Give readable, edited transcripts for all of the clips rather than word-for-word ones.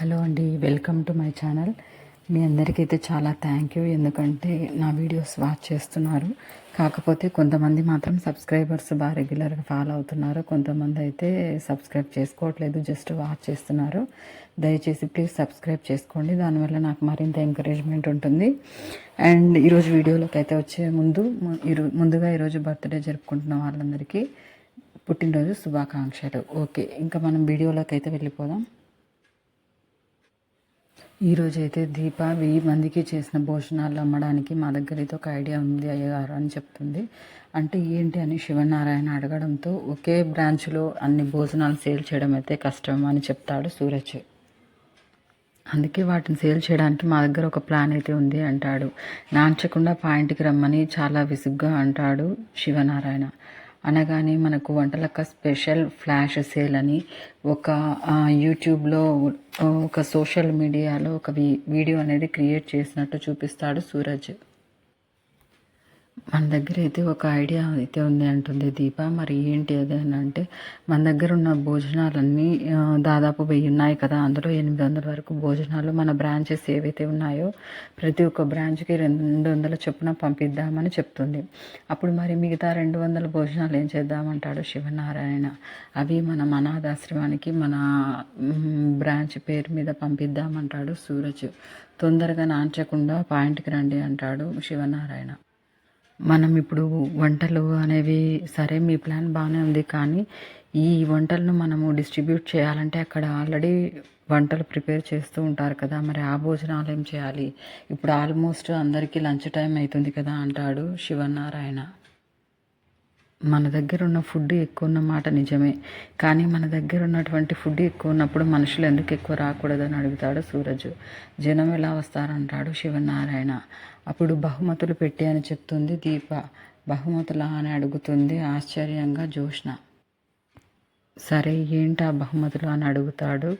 Hello అండి, welcome to my channel. మీ అందరికైతే చాలా thank you. ఎందుకంటే నా వీడియోస్ వాచ్ చేస్తున్నారు. కాకపోతే కొంతమంది మాత్రం సబ్స్క్రైబర్స్ బాగా రెగ్యులర్గా ఫాలో అవుతున్నారు. కొంతమంది అయితే సబ్స్క్రైబ్ చేసుకోవట్లేదు, జస్ట్ వాచ్ చేస్తున్నారు. దయచేసి ప్లీజ్ సబ్స్క్రైబ్ చేసుకోండి, దానివల్ల నాకు మరింత ఎంకరేజ్మెంట్ ఉంటుంది. అండ్ ఈరోజు వీడియోలోకి అయితే వచ్చే ముందుగా ఈరోజు బర్త్డే జరుపుకుంటున్న వాళ్ళందరికీ పుట్టినరోజు శుభాకాంక్షలు. ఓకే, ఇంకా మనం వీడియోలోకి అయితే వెళ్ళిపోదాం. ఈరోజైతే దీప 1000 మందికి చేసిన భోజనాలు అమ్మడానికి మా దగ్గర అయితే ఒక ఐడియా ఉంది అయ్యగారు అని చెప్తుంది. అంటే ఏంటి అని శివనారాయణ అడగడంతో ఒకే బ్రాంచ్లో అన్ని భోజనాలు సేల్ చేయడం అయితే కష్టం అని చెప్తాడు సూరజ్. అందుకే వాటిని సేల్ చేయడానికి మా దగ్గర ఒక ప్లాన్ అయితే ఉంది అంటాడు. నాంచకుండా పాయింట్కి రమ్మని చాలా విసుగ్గా అంటాడు శివనారాయణ. అనగానే మనకు వంటలక్క స్పెషల్ ఫ్లాష్ సేల్ అని ఒక యూట్యూబ్లో ఒక సోషల్ మీడియాలో ఒక వీడియో అనేది క్రియేట్ చేసినట్టు చూపిస్తాడు సూరజ్. మన దగ్గర అయితే ఒక ఐడియా అయితే ఉంది అంటుంది దీప. మరి ఏంటి అది అని అంటే, మన దగ్గర ఉన్న భోజనాలన్నీ దాదాపు 1000 ఉన్నాయి కదా, అందులో 800 వరకు భోజనాలు మన బ్రాంచెస్ ఏవైతే ఉన్నాయో ప్రతి ఒక్క బ్రాంచ్కి 200 చొప్పున పంపిద్దామని చెప్తుంది. అప్పుడు మరి మిగతా 200 భోజనాలు ఏం చేద్దామంటాడు శివనారాయణ. అవి మన అనాథాశ్రమానికి మన బ్రాంచ్ పేరు మీద పంపిద్దామంటాడు సూరజ్. తొందరగా నాంచకుండా పాయింట్కి రండి అంటాడు శివనారాయణ. మనం ఇప్పుడు వంటలు అనేవి సరే, మీ ప్లాన్ బాగానే ఉంది, కానీ ఈ వంటలను మనము డిస్ట్రిబ్యూట్ చేయాలంటే అక్కడ ఆల్రెడీ వంటలు ప్రిపేర్ చేస్తూ ఉంటారు కదా, మరి ఆ భోజనాలు ఏం చేయాలి? ఇప్పుడు ఆల్మోస్ట్ అందరికీ లంచ్ టైం అవుతుంది కదా అంటాడు శివనారాయణ. మన దగ్గర ఉన్న ఫుడ్ ఎక్కువ ఉన్నమాట నిజమే, కానీ మన దగ్గర ఉన్నటువంటి ఫుడ్ ఎక్కువ ఉన్నప్పుడు మనుషులు ఎందుకు ఎక్కువ రాకూడదని అడుగుతాడు సూరజ్. జనం ఎలా వస్తారంటాడు శివనారాయణ. అప్పుడు బహుమతులు పెట్టి అని చెప్తుంది దీప. బహుమతులా అని అడుగుతుంది ఆశ్చర్యంగా జోష్న. సరే, ఏంటి ఆ బహుమతులు అని అడుగుతాడు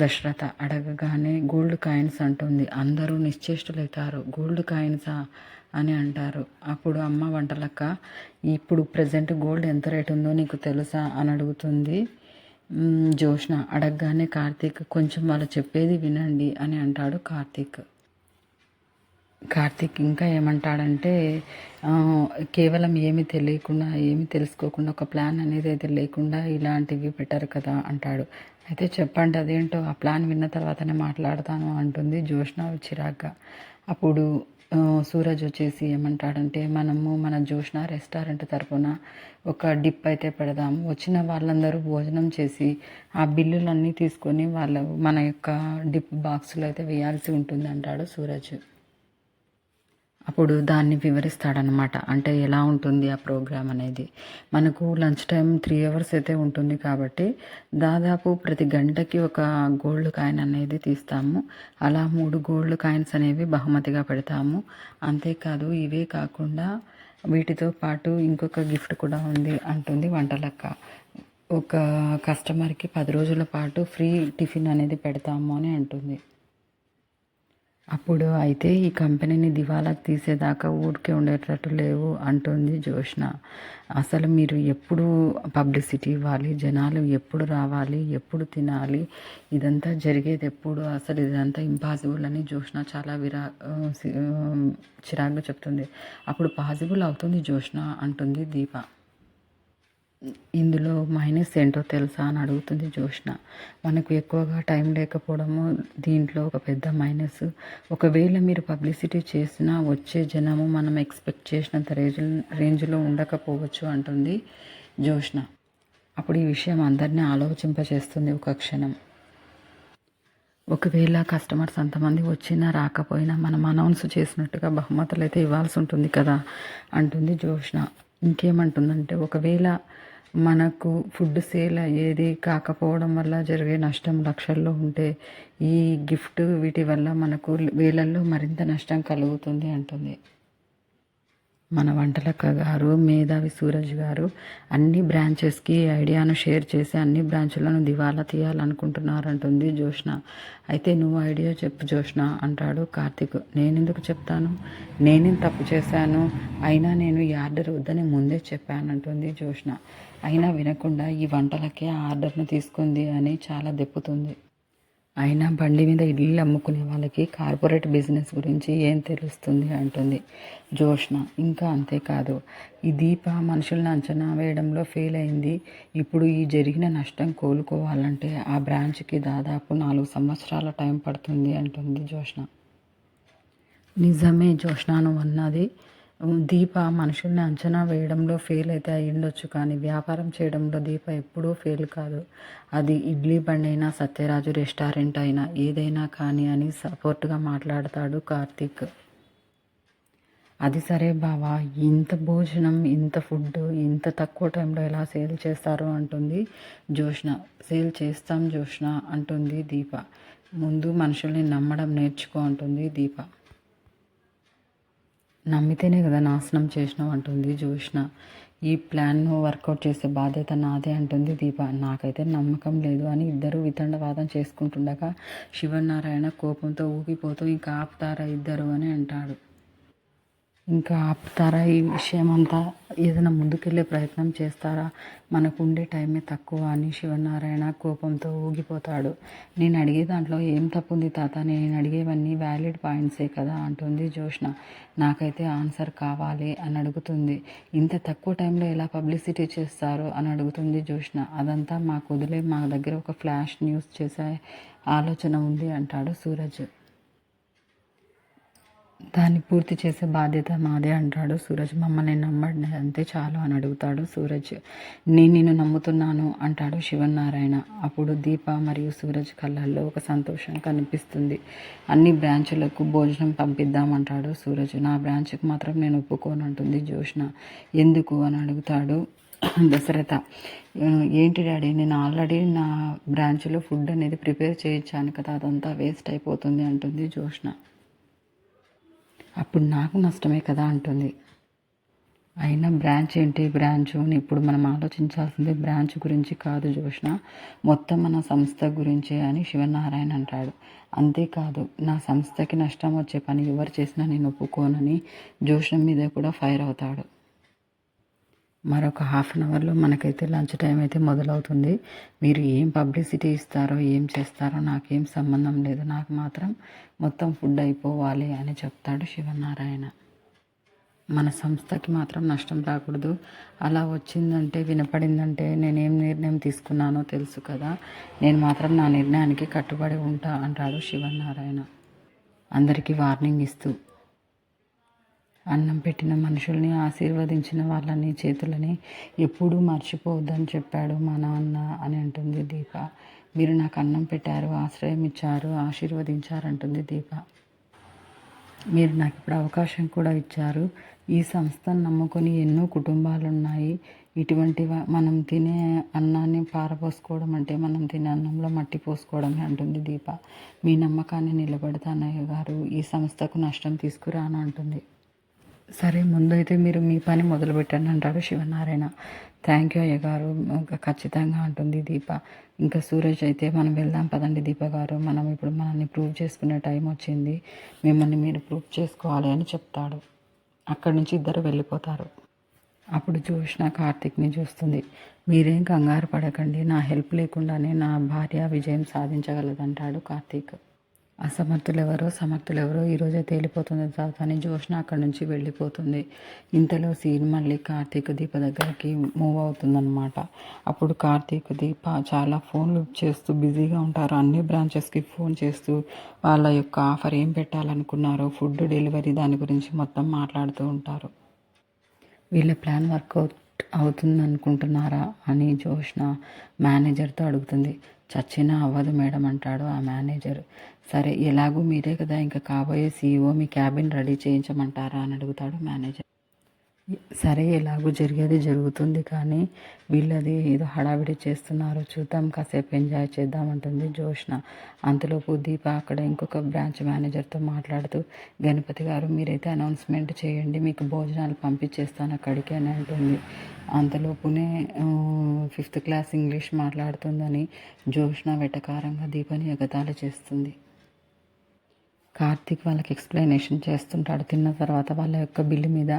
దశరథ. అడగగానే గోల్డ్ కాయిన్స్ అంటుంది. అందరూ నిశ్చేష్టులవుతారు. గోల్డ్ కాయిన్సా అని అంటారు. అప్పుడు అమ్మ వంటలక్క, ఇప్పుడు ప్రజెంట్ గోల్డ్ ఎంత రేటు ఉందో నీకు తెలుసా అని అడుగుతుంది జోష్న. అడగగానే కార్తీక్, కొంచెం వాళ్ళు చెప్పేది వినండి అని అంటాడు కార్తీక్. ఇంకా ఏమంటాడంటే, కేవలం ఏమీ తెలియకుండా ఏమీ తెలుసుకోకుండా ఒక ప్లాన్ అనేది అయితే లేకుండా ఇలాంటివి పెట్టారు కదా అంటాడు. అయితే చెప్పండి అదేంటో, ఆ ప్లాన్ విన్న తర్వాతనే మాట్లాడతాను అంటుంది జోష్న చిరాగ్గా. అప్పుడు సూరజ్ వచ్చేసి ఏమంటాడంటే, మనము మన జోష్న రెస్టారెంట్ తరపున ఒక డిప్ అయితే పెడదాము. వచ్చిన వాళ్ళందరూ భోజనం చేసి ఆ బిల్లులన్నీ తీసుకొని మన యొక్క డిప్ బాక్స్లో అయితే వేయాల్సి ఉంటుంది అంటాడు సూరజ్. అప్పుడు దాన్ని వివరిస్తాడనమాట. అంటే ఎలా ఉంటుంది ఆ ప్రోగ్రామ్ అనేది. మనకు లంచ్ టైం 3 hours అయితే ఉంటుంది కాబట్టి దాదాపు ప్రతి గంటకి ఒక గోల్డ్ కాయిన్ అనేది తీస్తాము. అలా 3 గోల్డ్ కాయిన్స్ అనేవి బహుమతిగా పెడతాము. అంతేకాదు, ఇవే కాకుండా వీటితో పాటు ఇంకొక గిఫ్ట్ కూడా ఉంది అంటుంది వంటలక్క. ఒక కస్టమర్కి 10 రోజుల పాటు ఫ్రీ టిఫిన్ అనేది పెడతాము అని అంటుంది. అప్పుడు అయితే ఈ కంపెనీని దివాలాకు తీసేదాకా ఊరికే ఉండేటట్టు లేవు అంటుంది జోష్న. అసలు మీరు ఎప్పుడు పబ్లిసిటీ ఇవ్వాలి, జనాలు ఎప్పుడు రావాలి, ఎప్పుడు తినాలి, ఇదంతా జరిగేది ఎప్పుడు, అసలు ఇదంతా ఇంపాసిబుల్ అని జోష్న చాలా చిరాగ్గా చెప్తుంది. అప్పుడు పాసిబుల్ అవుతుంది జోష్న అంటుంది దీప. ఇందులో మైనస్ ఏంటో తెలుసా అని అడుగుతుంది జోష్న. మనకు ఎక్కువగా టైం లేకపోవడము దీంట్లో ఒక పెద్ద మైనస్. ఒకవేళ మీరు పబ్లిసిటీ చేసినా వచ్చే జనము మనం ఎక్స్పెక్ట్ చేసినంత రేంజ్లో ఉండకపోవచ్చు అంటుంది జోష్న. అప్పుడు ఈ విషయం అందరినీ ఆలోచింపచేస్తుంది ఒక క్షణం. ఒకవేళ కస్టమర్స్ అంతమంది వచ్చినా రాకపోయినా మనం అనౌన్స్ చేసినట్టుగా బహుమతులు అయితే ఇవ్వాల్సి ఉంటుంది కదా అంటుంది జోష్న. ఇంకేమంటుందంటే, ఒకవేళ మనకు ఫుడ్ సేల్ అయ్యేది కాకపోవడం వల్ల జరిగే నష్టం లక్షల్లో ఉంటే ఈ గిఫ్ట్ వీటి వల్ల మనకు వేలల్లో మరింత నష్టం కలుగుతుంది అంటుంది. మన వంటలక్క గారు మేధావి సూరజ్ గారు అన్ని బ్రాంచెస్కి ఐడియాను షేర్ చేసి అన్ని బ్రాంచులను దివాలా తీయాలనుకుంటున్నారంటుంది జోష్న. అయితే నువ్వు ఐడియా చెప్పు జోష్న అంటాడు కార్తీక్. నేనెందుకు చెప్తాను, నేనేం తప్పు చేశాను, అయినా నేను ఈ ఆర్డర్ వద్దని ముందే చెప్పానంటుంది జోష్న. అయినా వినకుండా ఈ వంటలకే ఆ ఆర్డర్ను తీసుకుంది అని చాలా దెప్పుతుంది. అయినా బండి మీద ఇడ్లీలు అమ్ముకునే వాళ్ళకి కార్పొరేట్ బిజినెస్ గురించి ఏం తెలుస్తుంది అంటుంది జోష్న. ఇంకా అంతేకాదు, ఈ దీప మనుషులను అంచనా వేయడంలో ఫెయిల్ అయింది. ఇప్పుడు ఈ జరిగిన నష్టం కోలుకోవాలంటే ఆ బ్రాంచ్కి దాదాపు 4 సంవత్సరాల టైం పడుతుంది అంటుంది జోష్న. నిజమే జోష్న నువ్వు అన్నది. దీప మనుషుల్ని అంచనా వేయడంలో ఫెయిల్ అయితే అయ్యుండొచ్చు, కానీ వ్యాపారం చేయడంలో దీప ఎప్పుడూ ఫెయిల్ కాదు. అది ఇడ్లీ బండి అయినా, సత్యరాజు రెస్టారెంట్ అయినా, ఏదైనా కానీ అని సపోర్ట్గా మాట్లాడతాడు కార్తీక్. అది సరే బావా, ఇంత భోజనం, ఇంత ఫుడ్ ఇంత తక్కువ టైంలో ఎలా సేల్ చేస్తారు అంటుంది జోష్న. సేల్ చేస్తాం జోష్న అంటుంది దీప. ముందు మనుషుల్ని నమ్మడం నేర్చుకో అంటుంది దీప. నమ్మితేనే కదా నాశనం చేసినావు అంటుంది జోష్న. ఈ ప్లాన్ను వర్కౌట్ చేసే బాధ్యత నాదే అంటుంది దీప. నాకైతే నమ్మకం లేదు అని ఇద్దరు వితండవాదం చేసుకుంటుండగా శివనారాయణ కోపంతో ఊగిపోతూ ఇంకా ఆపుతారా ఇద్దరు అని అంటాడు. ఇంకా ఆపుతారా ఈ విషయం అంతా, ఏదైనా ముందుకెళ్ళే ప్రయత్నం చేస్తారా, మనకు ఉండే టైమే తక్కువ అని శివనారాయణ కోపంతో ఊగిపోతాడు. నేను అడిగే దాంట్లో ఏం తప్పుంది తాత, నేను అడిగేవన్నీ వ్యాలిడ్ పాయింట్సే కదా అంటుంది జోష్న. నాకైతే ఆన్సర్ కావాలి అని అడుగుతుంది. ఇంత తక్కువ టైంలో ఎలా పబ్లిసిటీ చేస్తారో అని అడుగుతుంది జోష్న. అదంతా మాకు వదిలే, మా దగ్గర ఒక ఫ్లాష్ న్యూస్ చేసే ఆలోచన ఉంది అంటాడు సూరజ్. దాన్ని పూర్తి చేసే బాధ్యత మాదే అంటాడు సూరజ్. మమ్మల్ని నమ్మండి అంతే చాలు అని అడుగుతాడు సూరజ్. నేను నిన్ను నమ్ముతున్నాను అంటాడు శివనారాయణ. అప్పుడు దీప మరియు సూరజ్ కళ్ళల్లో ఒక సంతోషం కనిపిస్తుంది. అన్ని బ్రాంచులకు భోజనం పంపిద్దామంటాడు సూరజ్. నా బ్రాంచ్కి మాత్రం నేను ఒప్పుకోను అంటుంది జోష్న. ఎందుకు అని అడుగుతాడు దశరథ. ఏంటి డాడీ, నేను ఆల్రెడీ నా బ్రాంచ్లో ఫుడ్ అనేది ప్రిపేర్ చేయించాను కదా, అదంతా వేస్ట్ అయిపోతుంది అంటుంది జోష్న. అప్పుడు నాకు నష్టమే కదా అంటుంది. అయినా బ్రాంచ్ ఏంటి బ్రాంచు, ఇప్పుడు మనం ఆలోచించాల్సింది బ్రాంచ్ గురించి కాదు జోష్న, మొత్తం మన సంస్థ గురించే అని శివనారాయణ అంటాడు. అంతేకాదు, నా సంస్థకి నష్టం వచ్చే పని ఎవరు చేసినా నేను ఒప్పుకోనని జోష్న మీద కూడా ఫైర్ అవుతాడు. మరొక హాఫ్ అన్ అవర్లో మనకైతే లంచ్ టైం అయితే మొదలవుతుంది. మీరు ఏం పబ్లిసిటీ ఇస్తారో ఏం చేస్తారో నాకేం సంబంధం లేదు, నాకు మాత్రం మొత్తం ఫుడ్ అయిపోవాలి అని చెప్తాడు శివనారాయణ. మన సంస్థకి మాత్రం నష్టం రాకూడదు, అలా వచ్చిందంటే వినపడిందంటే నేనేం నిర్ణయం తీసుకున్నానో తెలుసు కదా, నేను మాత్రం నా నిర్ణయానికి కట్టుబడి ఉంటా అంటాడు శివనారాయణ అందరికీ వార్నింగ్ ఇస్తూ. అన్నం పెట్టిన మనుషుల్ని, ఆశీర్వదించిన వాళ్ళని చేతులని ఎప్పుడూ మర్చిపోవద్దని చెప్పాడు మా నాన్న అని అంటుంది దీప. మీరు నాకు అన్నం పెట్టారు, ఆశ్రయం ఇచ్చారు, ఆశీర్వదించారంటుంది దీప. మీరు నాకు ఇప్పుడు అవకాశం కూడా ఇచ్చారు. ఈ సంస్థను నమ్ముకొని ఎన్నో కుటుంబాలు ఉన్నాయి. ఇటువంటి మనం తినే అన్నాన్ని పారపోసుకోవడం అంటే మనం తినే అన్నంలో మట్టి పోసుకోవడమే అంటుంది దీప. మీ నమ్మకాన్ని నిలబెడతానయ్య గారు, ఈ సంస్థకు నష్టం తీసుకురాను అంటుంది. సరే ముందైతే మీరు మీ పని మొదలుపెట్టండి అంటాడు శివనారాయణ. థ్యాంక్ యూ అయ్యగారు, ఖచ్చితంగా అంటుంది దీప. ఇంకా సూరజ్ అయితే మనం వెళ్దాం పదండి దీప గారు, మనం ఇప్పుడు మనల్ని ప్రూవ్ చేసుకునే టైం వచ్చింది, మిమ్మల్ని మీరు ప్రూవ్ చేసుకోవాలి అని చెప్తాడు. అక్కడి నుంచి ఇద్దరు వెళ్ళిపోతారు. అప్పుడు జోష్న కార్తీక్ని చూస్తుంది. మీరేం కంగారు పడకండి, నా హెల్ప్ లేకుండానే నా భార్య విజయం సాధించగలదంటాడు కార్తీక్. అసమర్థులెవరో సమర్థులెవరో ఈరోజే తేలిపోతుంది తాత అని జోష్న అక్కడి నుంచి వెళ్ళిపోతుంది. ఇంతలో సీన్ మళ్ళీ కార్తీక్ దీప దగ్గరికి మూవ్ అవుతుందన్నమాట. అప్పుడు కార్తీక్ దీప చాలా ఫోన్లు చేస్తూ బిజీగా ఉంటారు. అన్ని బ్రాంచెస్కి ఫోన్ చేస్తూ వాళ్ళ యొక్క ఆఫర్ ఏం పెట్టాలనుకున్నారో, ఫుడ్ డెలివరీ దాని గురించి మొత్తం మాట్లాడుతూ ఉంటారు. వీళ్ళ ప్లాన్ వర్కౌట్ అవుతుందనుకుంటున్నారా అని జోష్న మేనేజర్తో అడుగుతుంది. చచ్చినా అవ్వదు మేడం అంటాడు ఆ మేనేజర్. సరే ఎలాగూ మీరే కదా ఇంకా కాబోయే CEO, మీ క్యాబిన్ రెడీ చేయించమంటారా అని అడుగుతాడు మేనేజర్. సరే ఎలాగూ జరిగేది జరుగుతుంది, కానీ వీళ్ళది ఏదో హడావిడి చేస్తున్నారు, చూద్దాం కాసేపు ఎంజాయ్ చేద్దామంటుంది జోష్న. అంతలోపు దీప అక్కడ ఇంకొక బ్రాంచ్ మేనేజర్తో మాట్లాడుతూ, గణపతి గారు మీరైతే అనౌన్స్మెంట్ చేయండి, మీకు భోజనాలు పంపించేస్తాను అక్కడికి అని అంటుంది. అంతలోపునే 5th క్లాస్ ఇంగ్లీష్ మాట్లాడుతుందని జోష్న వెటకారంగా దీపని ఎగతాళి చేస్తుంది. కార్తీక్ వాళ్ళకి ఎక్స్ప్లెనేషన్ చేస్తుంటాడు. తిన్న తర్వాత వాళ్ళ యొక్క బిల్లు మీద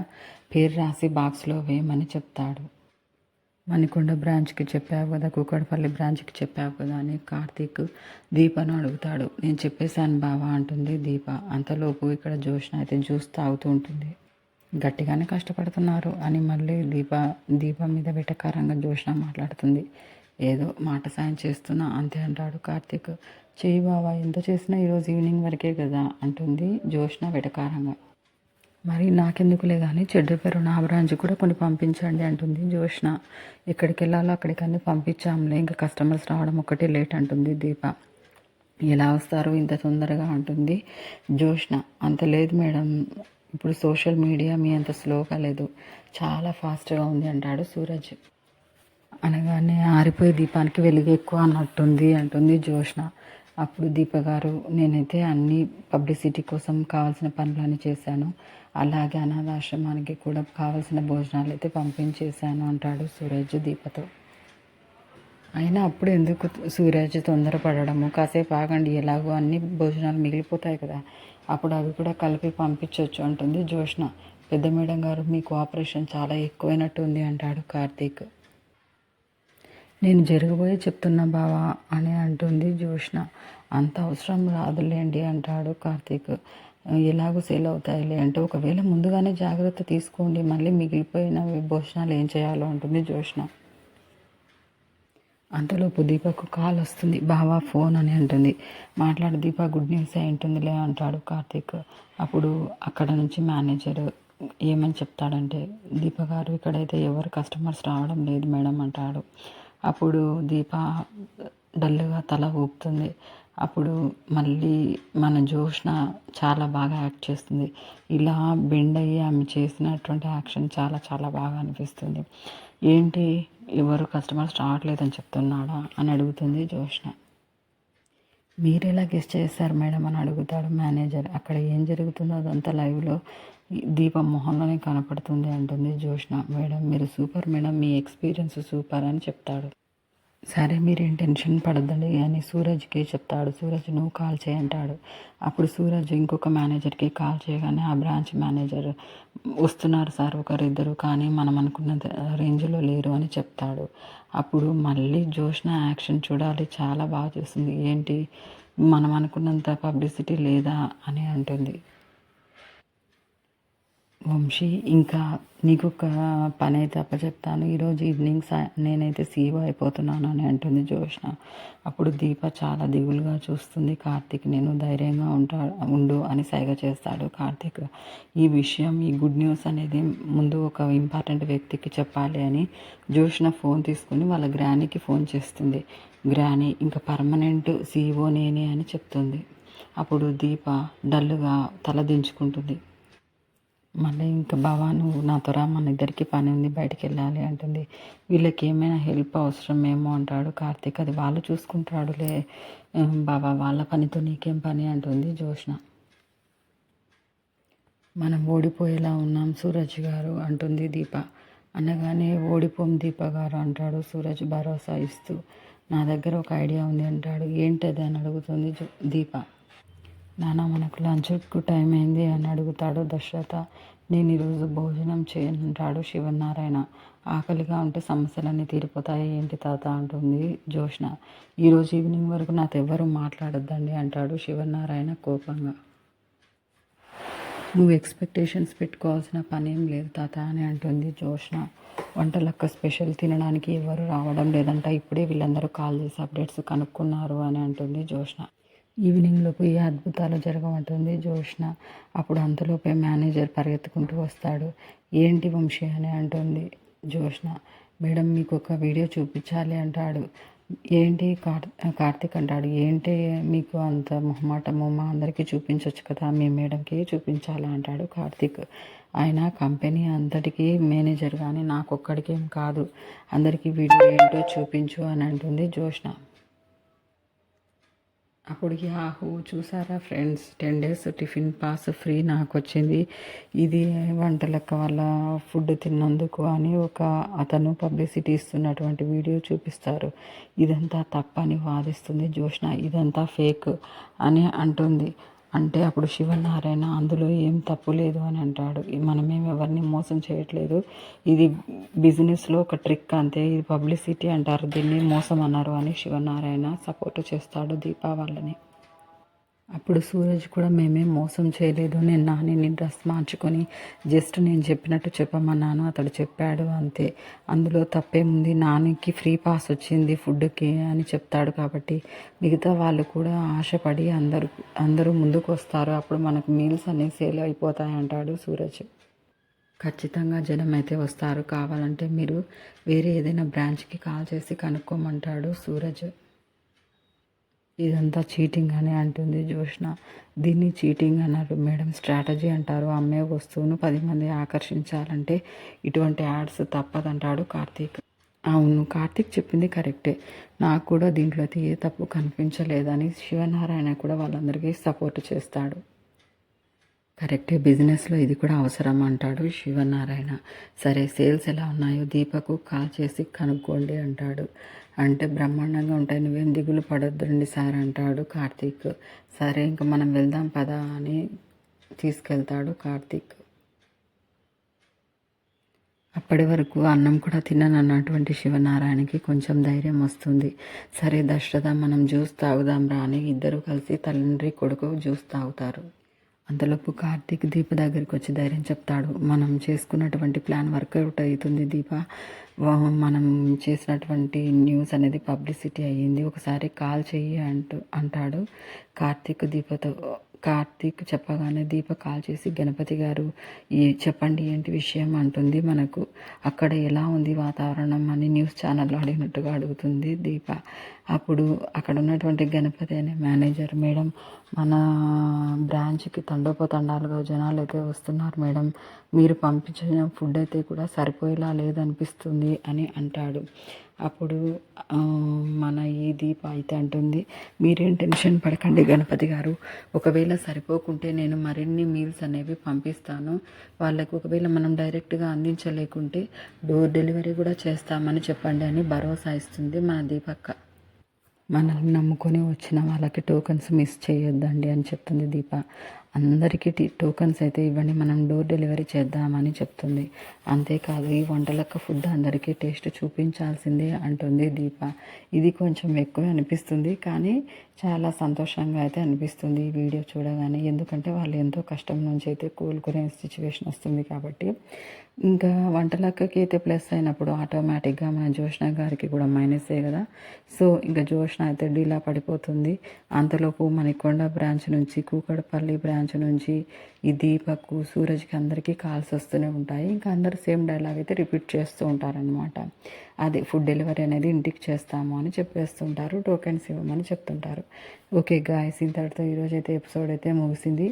పేరు రాసి బాక్స్లో వేయమని చెప్తాడు. మణికొండ బ్రాంచ్కి చెప్పావు కదా, కూకట్పల్లి బ్రాంచ్కి చెప్పావు కదా అని కార్తీక్ దీపను అడుగుతాడు. నేను చెప్పేశాను బావా అంటుంది దీప. అంతలోపు ఇక్కడ జోష్న అయితే జ్యూస్ తాగుతూ ఉంటుంది. గట్టిగానే కష్టపడుతున్నారు అని మళ్ళీ దీప మీద వెటకారంగా జోష్న మాట్లాడుతుంది. ఏదో మాట సాయం చేస్తున్నా అంతే అంటాడు కార్తీక్. చెయ్యి బావా, ఎంత చేసినా ఈరోజు ఈవినింగ్ వరకే కదా అంటుంది జోష్న వెటకారంగా. మరి నాకెందుకులే కానీ చెడ్డ పేరు నా బ్రాంచ్ కూడా కొన్ని పంపించండి అంటుంది జోష్న. ఎక్కడికి వెళ్ళాలో అక్కడికన్నీ పంపించాంలే, ఇంకా కస్టమర్స్ రావడం ఒకటే లేట్ అంటుంది దీప. ఎలా వస్తారు ఇంత తొందరగా అంటుంది జోష్న. అంత లేదు మేడం, ఇప్పుడు సోషల్ మీడియా మీ అంత స్లోగా లేదు, చాలా ఫాస్ట్గా ఉంది అంటాడు సూరజ్. అనగానే ఆరిపోయే దీపానికి వెలుగు ఎక్కువ అన్నట్టుంది అంటుంది జోష్న. అప్పుడు దీప గారు, నేనైతే అన్ని పబ్లిసిటీ కోసం కావాల్సిన పనులన్నీ చేశాను, అలాగే అనాథాశ్రమానికి కూడా కావాల్సిన భోజనాలు అయితే పంపించేశాను అంటాడు సూరజ్ దీపతో. అయినా అప్పుడు ఎందుకు సూరజ్ తొందరపడము, కాసేపు ఆగండి, ఎలాగో అన్ని భోజనాలు మిగిలిపోతాయి కదా, అప్పుడు అవి కూడా కలిపి పంపించవచ్చు అంటుంది జోష్న. పెద్ద మేడం గారు మీ కోఆపరేషన్ చాలా ఎక్కువైనట్టుంది అంటాడు కార్తీక్. నేను జరగబోయే చెప్తున్నా బావా అని అంటుంది జోష్న. అంత అవసరం రాదులేండి అంటాడు కార్తీక్. ఎలాగో సేల్ అవుతాయిలే అంటే, ఒకవేళ ముందుగానే జాగ్రత్త తీసుకోండి, మళ్ళీ మిగిలిపోయిన భోజనాలు ఏం చేయాలో అంటుంది జోష్న. అంతలోపు దీపకు కాల్ వస్తుంది. బావా ఫోన్ అని అంటుంది. మాట్లాడు దీప, గుడ్ న్యూస్ అయి ఉంటుందిలే అంటాడు కార్తీక్. అప్పుడు అక్కడ నుంచి మేనేజర్ ఏమని చెప్తాడంటే, దీప గారు ఇక్కడైతే ఎవరు కస్టమర్స్ రావడం లేదు మేడం అంటాడు. అప్పుడు దీప డల్గా తల ఊపుతుంది. అప్పుడు మళ్ళీ మన జోష్న చాలా బాగా యాక్ట్ చేస్తుంది. ఇలా బెండ్ అయ్యి ఆమె చేసినటువంటి యాక్షన్ చాలా చాలా బాగా అనిపిస్తుంది. ఏంటి ఎవరు కస్టమర్స్ రావట్లేదని చెప్తున్నాడా అని అడుగుతుంది జోష్న. మీరు ఎలా గెస్ట్ చేస్తారు మేడం అని అడుగుతాడు మేనేజర్. అక్కడ ఏం జరుగుతుందో అదంతా లైవ్లో దీపం మొహంలోనే కనపడుతుంది అంటుంది జోష్న. మేడం మీరు సూపర్ మేడం, మీ ఎక్స్పీరియన్స్ సూపర్ అని చెప్తాడు. సరే మీరేం టెన్షన్ పడద్దండి అని సూరజ్కి చెప్తాడు. సూరజ్ నువ్వు కాల్ చేయంటాడు. అప్పుడు సూరజ్ ఇంకొక మేనేజర్కి కాల్ చేయగానే ఆ బ్రాంచ్ మేనేజర్ వస్తున్నారు సార్ ఒకరిద్దరు, కానీ మనం అనుకున్న రేంజ్లో లేరు అని చెప్తాడు. అప్పుడు మళ్ళీ జోష్న యాక్షన్ చూడాలి, చాలా బాగా చేస్తుంది. ఏంటి మనం అనుకున్నంత పబ్లిసిటీ లేదా అని అంటుంది. వంశీ, ఇంకా నీకు ఒక పని అయితే అప్పచెప్తాను, ఈరోజు ఈవినింగ్ నేనైతే సీఈఓ అయిపోతున్నాను అని అంటుంది జోష్న. అప్పుడు దీప చాలా దిగులుగా చూస్తుంది కార్తీక్. నేను ధైర్యంగా ఉండు అని సైగ చేస్తాడు కార్తీక్. ఈ విషయం, ఈ గుడ్ న్యూస్ అనేది ముందు ఒక ఇంపార్టెంట్ వ్యక్తికి చెప్పాలి అని జోష్న ఫోన్ తీసుకుని వాళ్ళ గ్రానీకి ఫోన్ చేస్తుంది. గ్రానీ ఇంకా పర్మనెంట్ సీఈఓ నేనే అని చెప్తుంది. అప్పుడు దీప డల్లుగా తల దించుకుంటుంది. మళ్ళీ ఇంకా బావా నువ్వు నాతో రా, మన ఇద్దరికి పని ఉంది, బయటికి వెళ్ళాలి అంటుంది. వీళ్ళకి ఏమైనా హెల్ప్ అవసరమేమో అంటాడు కార్తీక్. అది వాళ్ళు చూసుకుంటాడులే బావా, వాళ్ళ పనితో నీకేం పని అంటుంది జోష్న. మనం ఓడిపోయేలా ఉన్నాం సూరజ్ గారు అంటుంది దీప. అనగానే ఓడిపోం దీప గారు అంటాడు సూరజ్ భరోసా ఇస్తూ. నా దగ్గర ఒక ఐడియా ఉంది అంటాడు. ఏంటది అని అడుగుతుంది దీప. నాన్న మనకు లంచ్కు టైం అయింది అని అడుగుతాడు దశరథ. నేను ఈరోజు భోజనం చేయనంటాడు శివనారాయణ. ఆకలిగా ఉంటే సమస్యలన్నీ తీరిపోతాయి ఏంటి తాత అంటుంది జోష్న. ఈరోజు ఈవినింగ్ వరకు నాతో ఎవ్వరూ మాట్లాడొద్దండి అంటాడు శివనారాయణ కోపంగా. నువ్వు ఎక్స్పెక్టేషన్స్ పెట్టుకోవాల్సిన పని ఏం లేదు తాత అని అంటుంది జోష్న. వంటలక్క స్పెషల్ తినడానికి ఎవరు రావడం లేదంట, ఇప్పుడే వీళ్ళందరూ కాల్ చేసి అప్డేట్స్ కనుక్కున్నారు అని అంటుంది జోష్న. ఈవినింగ్లోపు ఏ అద్భుతాలు జరగమంటుంది జోష్న. అప్పుడు అంతలోపే మేనేజర్ పరిగెత్తుకుంటూ వస్తాడు. ఏంటి వంశీ అని అంటుంది జోష్న. మేడం మీకు ఒక వీడియో చూపించాలి అంటాడు. ఏంటి కార్తీక్ అంటాడు. ఏంటి మీకు అంత మొహమాటము, మా అందరికీ చూపించవచ్చు కదా, మీ మేడంకి చూపించాలా అంటాడు కార్తీక్. ఆయన కంపెనీ అంతటికీ మేనేజర్, కానీ నాకొక్కడికేం కాదు, అందరికీ వీడియో ఏంటో చూపించు అని అంటుంది జోష్న. అప్పుడు యాహూ చూసారా friends, 10 days tiffin pass free నాకు వచ్చింది, ఇది వంటలక్క వల్ల ఫుడ్ తిన్నందుకు అని ఒక అతను పబ్లిసిటీ ఇస్తున్నటువంటి వీడియో చూపిస్తారు. ఇదంతా తప్పని వాదిస్తుంది జోష్న. ఇదంతా ఫేక్ అని అంటుంది. అంటే అప్పుడు శివనారాయణ అందులో ఏం తప్పు లేదు అని అంటాడు. మనమేం ఎవరిని మోసం చేయట్లేదు, ఇది బిజినెస్లో ఒక ట్రిక్ అంతే, ఇది పబ్లిసిటీ అంటారు, దీన్ని మోసం అన్నారు అని శివనారాయణ సపోర్ట్ చేస్తాడు దీపా వాళ్ళని. అప్పుడు సూరజ్ కూడా మేమేం మోసం చేయలేదు, నేను నానిని డ్రెస్ మార్చుకొని జస్ట్ నేను చెప్పినట్టు చెప్పమన్నాను, అతడు చెప్పాడు అంతే, అందులో తప్పేముంది, నానికి ఫ్రీ పాస్ వచ్చింది ఫుడ్కి అని చెప్తాడు. కాబట్టి మిగతా వాళ్ళు కూడా ఆశపడి అందరూ ముందుకు వస్తారు, అప్పుడు మనకు మీల్స్ అనేవి సేల్ అయిపోతాయి అంటాడు సూరజ్. ఖచ్చితంగా జనం అయితే వస్తారు, కావాలంటే మీరు వేరే ఏదైనా బ్రాంచ్కి కాల్ చేసి కనుక్కోమంటాడు సూరజ్. ఇదంతా చీటింగ్ అని అంటుంది జోష్న. దీన్ని చీటింగ్ అన్నారు మేడం, స్ట్రాటజీ అంటారు, అమ్మే వస్తువును 10 మంది ఆకర్షించాలంటే ఇటువంటి యాడ్స్ తప్పదంటాడు కార్తీక్. అవును, కార్తీక్ చెప్పింది కరెక్టే, నాకు కూడా దీంట్లో అయితే ఏ తప్పు కనిపించలేదని శివనారాయణ కూడా వాళ్ళందరికీ సపోర్ట్ చేస్తాడు. కరెక్టే, బిజినెస్లో ఇది కూడా అవసరం అంటాడు శివనారాయణ. సరే, సేల్స్ ఎలా ఉన్నాయో దీపకు కాల్ చేసి కనుక్కోండి అంటాడు. అంటే బ్రహ్మాండంగా ఉంటాయి, నువ్వేం దిగులు పడొద్దండి సార్ అంటాడు కార్తీక్. సరే ఇంకా మనం వెళ్దాం పదా అని తీసుకెళ్తాడు కార్తీక్. అప్పటి వరకు అన్నం కూడా తిననన్నటువంటి శివనారాయణకి కొంచెం ధైర్యం వస్తుంది. సరే దశరథ, మనం జ్యూస్ తాగుదాం రా అని ఇద్దరు కలిసి తండ్రి కొడుకు జ్యూస్ తాగుతారు. అంతలోపు కార్తీక్ దీప దగ్గరికి వచ్చి ధైర్యం చెప్తాడు. మనం చేసుకున్నటువంటి ప్లాన్ వర్కౌట్ అవుతుంది దీప, మనం చేసినటువంటి న్యూస్ అనేది పబ్లిసిటీ అయ్యింది, ఒకసారి కాల్ చెయ్యి అంటాడు కార్తీక్ దీపతో. కార్తీక్ చెప్పగానే దీప కాల్ చేసి గణపతి గారు చెప్పండి ఏంటి విషయం అంటుంది. మనకు అక్కడ ఎలా ఉంది వాతావరణం అని న్యూస్ ఛానల్లో అడిగినట్టుగా అడుగుతుంది దీప. అప్పుడు అక్కడ ఉన్నటువంటి గణపతి అనే మేనేజర్, మేడం మన బ్రాంచ్కి తండోపతండాలుగా జనాలు అయితే వస్తున్నారు మేడం, మీరు పంపించిన ఫుడ్ అయితే కూడా సరిపోయేలా లేదనిపిస్తుంది అని అంటాడు. అప్పుడు మన ఈ దీప అయితే అంటుంది, మీరేం టెన్షన్ పడకండి గణపతి గారు, ఒకవేళ సరిపోకుంటే నేను మరిన్ని మీల్స్ అనేవి పంపిస్తాను వాళ్ళకు, ఒకవేళ మనం డైరెక్ట్గా అందించలేకుంటే డోర్ డెలివరీ కూడా చేస్తామని చెప్పండి అని భరోసా ఇస్తుంది మన దీపక్క. మనల్ని నమ్ముకొని వచ్చిన వాళ్ళకి టోకన్స్ మిస్ చేయొద్దండి అని చెప్తుంది దీప. అందరికీ టోకన్స్ అయితే ఇవ్వండి, మనం డోర్ డెలివరీ చేద్దామని చెప్తుంది. అంతేకాదు ఈ వంటలక్క ఫుడ్ అందరికీ టేస్ట్ చూపించాల్సిందే అంటుంది దీప. ఇది కొంచెం ఎక్కువ అనిపిస్తుంది, కానీ చాలా సంతోషంగా అయితే అనిపిస్తుంది ఈ వీడియో చూడగానే, ఎందుకంటే వాళ్ళు ఎంతో కష్టం నుంచి అయితే కోలుకునే సిచ్యువేషన్ వస్తుంది కాబట్టి. ఇంకా వంటలక్కకి అయితే ప్లస్ అయినప్పుడు ఆటోమేటిక్గా మన జోష్న గారికి కూడా మైనసే కదా. సో ఇంకా జోష్న అయితే డీలా పడిపోతుంది. అంతలోపు మణికొండ బ్రాంచ్ నుంచి, కూకడపల్లి బ్రాంచ్ నుంచి ఈ దీపకు సూరజ్కి అందరికీ కాల్స్ వస్తూనే ఉంటాయి. ఇంకా అందరు సేమ్ డైలాగ్ అయితే రిపీట్ చేస్తూ ఉంటారనమాట. అది ఫుడ్ డెలివరీ అనేది ఇంటికి చేస్తాము అని చెప్పేస్తుంటారు, టోకెన్స్ ఇవ్వమని చెప్తుంటారు. ఓకే గాయ్స్, ఇంతటితో ఈరోజైతే ఎపిసోడ్ అయితే ముగిసింది.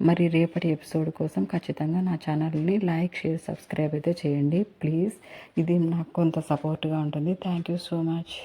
మరి రేపటి ఎపిసోడ్ కోసం ఖచ్చితంగా నా ఛానల్ని లైక్, షేర్, సబ్స్క్రైబ్ అయితే చేయండి ప్లీజ్. ఇది నాకు కొంత సపోర్ట్గా ఉంటుంది. Thank you so much.